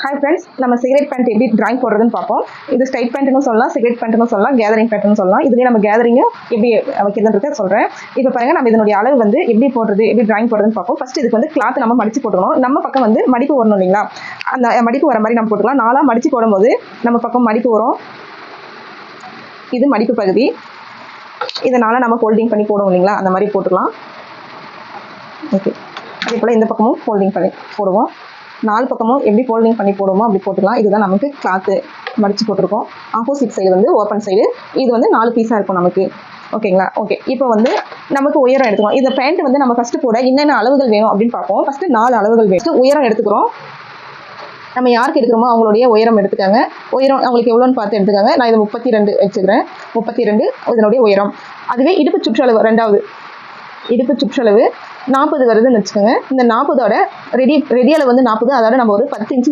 Hi friends, நம்ம cigarette pant எப்படி drawing போடுறதுன்னு பார்ப்போம். இது ஸ்ட்ரைட் பேண்ட்னு சொல்லலாம், சிகரெட் பேண்ட்னு சொல்லலாம், கேதரிங் பேண்ட்னு சொல்லலாம். இதுலேயே நம்ம கேதரிங்கை எப்படி வைக்கிறதுன்றத சொல்கிறேன். இப்போ பாருங்க, நம்ம இதனுடைய அளவு வந்து எப்படி போடுறது, எப்படி டிராயிங் போடுறதுன்னு பார்ப்போம். ஃபர்ஸ்ட் இதுக்கு வந்து கிளாத் நம்ம மடிச்சு போட்டுக்கணும். நம்ம பக்கம் வந்து மடிப்பு வரணும் இல்லைங்களா? அந்த மடிப்பு வர மாதிரி நம்ம போட்டுக்கலாம். நாளாக மடிச்சு போடும்போது நம்ம பக்கம் மடிப்பு வரும். இது மடிப்பு பகுதி. இதனால் நம்ம ஃபோல்டிங் பண்ணி போடுவோம் இல்லைங்களா? அந்த மாதிரி போட்டுக்கலாம். ஓகே, அதே போல் இந்த பக்கமும் ஃபோல்டிங் பண்ணி போடுவோம். 4 பக்கமும் எப்படி ஃபோல்டிங் பண்ணி போடுவோமோ அப்படி போட்டுக்கலாம். இதுதான் நமக்கு கிளாத்து மடித்து போட்டிருக்கோம். ஆப்போசிட் சைடு வந்து ஓப்பன் சைடு. இது வந்து 4 பீஸாக இருக்கும் நமக்கு. ஓகேங்களா? ஓகே, இப்போ வந்து நமக்கு உயரம் எடுத்துக்கிறோம். இந்த பேண்ட் வந்து நம்ம ஃபஸ்ட்டு போட என்னென்ன அளவுகள் வேணும் அப்படின்னு பார்ப்போம். ஃபஸ்ட்டு 4 அளவுகள் வேணும். உயரம் எடுத்துக்கிறோம். நம்ம யாருக்கு எடுக்கிறோமோ அவங்களுடைய உயரம் எடுத்துக்காங்க. உயரம் அவங்களுக்கு எவ்வளோன்னு பார்த்து எடுத்துக்காங்க. நான் இது 32 வச்சுக்கிறேன். 32 இதனுடைய உயரம். அதுவே இடுப்பு சுற்றளவு, 2வது இடுப்பு சுற்றளவு 40 வருதுன்னு வச்சுக்கோங்க. இந்த 40ஓட ரெடி அளவு வந்து 40. அதோட நம்ம ஒரு 10 இன்ச்சு